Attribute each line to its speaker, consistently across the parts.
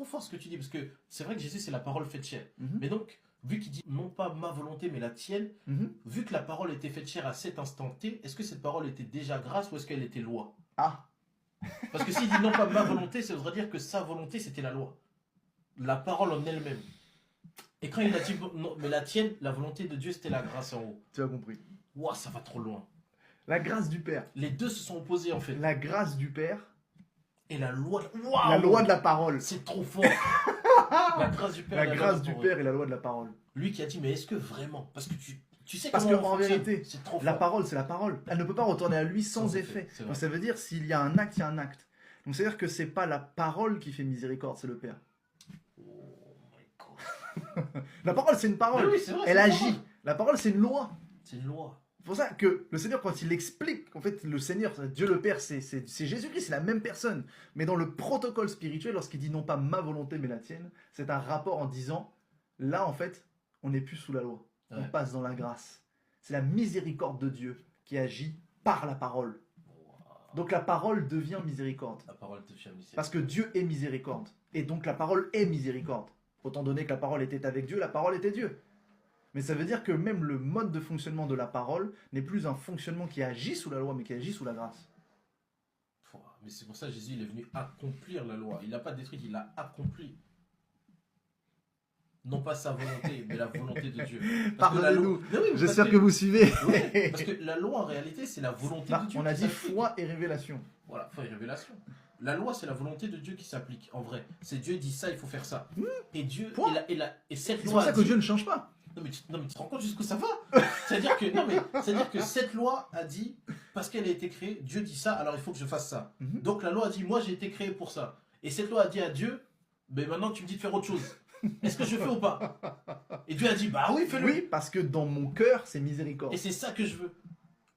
Speaker 1: trop fort ce que tu dis, parce que c'est vrai que Jésus, c'est la parole faite chair.
Speaker 2: Mhm.
Speaker 1: Mais donc, vu qu'il dit non pas ma volonté, mais la tienne,
Speaker 2: Mhm.
Speaker 1: vu que la parole était faite chair à cet instant T, est-ce que cette parole était déjà grâce ou est-ce qu'elle était loi?
Speaker 2: Ah,
Speaker 1: Parce que s'il dit non pas ma volonté, ça voudrait dire que sa volonté, c'était la loi. La parole en elle-même. Et quand il a dit non, mais la tienne, la volonté de Dieu, c'était la grâce en haut.
Speaker 2: tu as compris.
Speaker 1: Ouah, ça va trop loin.
Speaker 2: La grâce du Père.
Speaker 1: Les deux se sont opposés en fait.
Speaker 2: La grâce du Père,
Speaker 1: Et la loi.
Speaker 2: la
Speaker 1: Waouh,
Speaker 2: loi de la parole.
Speaker 1: c'est trop fort. La grâce du Père.
Speaker 2: La
Speaker 1: et loi
Speaker 2: grâce
Speaker 1: de
Speaker 2: du
Speaker 1: la parole.
Speaker 2: Père et la loi de la parole.
Speaker 1: Lui qui a dit, mais est-ce que vraiment? Parce que tu sais
Speaker 2: Parce
Speaker 1: comment
Speaker 2: que
Speaker 1: on
Speaker 2: en
Speaker 1: fonctionne.
Speaker 2: vérité,
Speaker 1: C'est trop fort.
Speaker 2: la parole, c'est la parole. Elle ne peut pas retourner à lui sans
Speaker 1: Sans effet,
Speaker 2: effet.
Speaker 1: c'est vrai.
Speaker 2: Donc ça veut dire, s'il y a un acte, il y a un acte. Donc c'est-à-dire que c'est pas la parole qui fait miséricorde, c'est le Père.
Speaker 1: Oh my God.
Speaker 2: La parole, c'est une parole.
Speaker 1: Mais oui, c'est vrai,
Speaker 2: Elle
Speaker 1: c'est une
Speaker 2: agit.
Speaker 1: parole.
Speaker 2: La parole, c'est une loi.
Speaker 1: C'est une loi.
Speaker 2: C'est pour ça que le Seigneur, quand il explique qu'en fait, le Seigneur, Dieu le Père, c'est Jésus-Christ, c'est la même personne. Mais dans le protocole spirituel, lorsqu'il dit non pas ma volonté, mais la tienne, c'est un rapport en disant, là, en fait, on n'est plus sous la loi. On
Speaker 1: Ouais.
Speaker 2: passe dans la grâce. C'est la miséricorde de Dieu qui agit par la parole. Donc la parole devient miséricorde.
Speaker 1: La parole te fait miséricorde.
Speaker 2: Parce que Dieu est miséricorde. Et donc la parole est miséricorde. Autant donné que la parole était avec Dieu, la parole était Dieu. Mais ça veut dire que même le mode de fonctionnement de la parole n'est plus un fonctionnement qui agit sous la loi, mais qui agit sous la grâce.
Speaker 1: Mais c'est pour ça que Jésus il est venu accomplir la loi. Il l'a pas détruite, il l'a accomplie. Non pas sa volonté, mais la volonté de Dieu. Parce que la loi-
Speaker 2: Pardonnez-nous.
Speaker 1: Mais oui, mais
Speaker 2: J'espère
Speaker 1: parce
Speaker 2: que vous suivez.
Speaker 1: Oui, parce que la loi en réalité c'est la volonté
Speaker 2: Là,
Speaker 1: de Dieu.
Speaker 2: on a
Speaker 1: qui
Speaker 2: dit
Speaker 1: s'applique.
Speaker 2: foi et révélation.
Speaker 1: Voilà, foi et révélation. La loi c'est la volonté de Dieu qui s'applique en vrai. C'est Dieu dit ça, il faut faire ça. Et Dieu,
Speaker 2: Point.
Speaker 1: et cette
Speaker 2: C'est
Speaker 1: loi.
Speaker 2: pour ça
Speaker 1: a
Speaker 2: que
Speaker 1: dit-
Speaker 2: Dieu ne change pas.
Speaker 1: Non mais tu te rends compte jusqu'où ça va? C'est-à-dire que non mais c'est-à-dire que cette loi a dit parce qu'elle a été créée, Dieu dit ça, alors il faut que je fasse ça.
Speaker 2: Mhm.
Speaker 1: Donc la loi a dit moi j'ai été créé pour ça. Et cette loi a dit à Dieu, mais maintenant tu me dis de faire autre chose. Est-ce que je fais ou pas? Et Dieu a dit bah oui fais-le.
Speaker 2: Oui, parce que dans mon cœur, c'est miséricorde.
Speaker 1: Et c'est ça que je veux.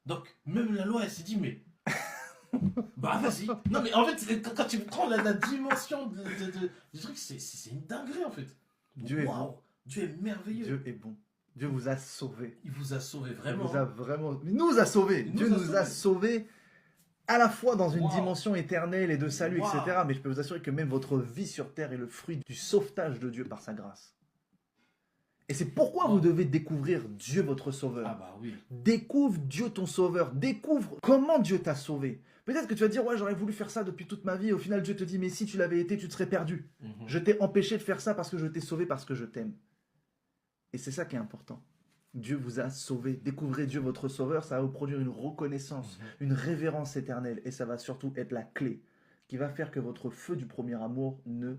Speaker 1: Donc même la loi elle s'est dit mais bah vas-y. Non mais en fait quand tu prends la dimension du truc c'est une dinguerie en fait.
Speaker 2: Dieu est
Speaker 1: Waouh,
Speaker 2: bon.
Speaker 1: Dieu est merveilleux.
Speaker 2: Dieu est bon. Dieu vous a sauvés.
Speaker 1: Il vous a sauvé
Speaker 2: Il
Speaker 1: vraiment.
Speaker 2: vous a vraiment... Il nous a sauvés.
Speaker 1: Il
Speaker 2: Dieu
Speaker 1: nous a
Speaker 2: nous a sauvés à la fois dans une
Speaker 1: Wow.
Speaker 2: dimension éternelle et de salut,
Speaker 1: Wow.
Speaker 2: etc. Mais je peux vous assurer que même votre vie sur terre est le fruit du sauvetage de Dieu par sa grâce. Et c'est pourquoi vous devez découvrir Dieu votre sauveur.
Speaker 1: Ah bah oui.
Speaker 2: Découvre Dieu ton sauveur. Découvre comment Dieu t'a sauvé. Peut-être que tu vas dire, ouais, j'aurais voulu faire ça depuis toute ma vie. Et au final, Dieu te dit, mais si tu l'avais été, tu te serais perdu.
Speaker 1: Mhm.
Speaker 2: Je t'ai empêché de faire ça parce que je t'ai sauvé, parce que je t'aime. Et c'est ça qui est important. Dieu vous a sauvé. Découvrez Dieu votre sauveur, ça va vous produire une reconnaissance, une révérence éternelle. Et ça va surtout être la clé qui va faire que votre feu du premier amour ne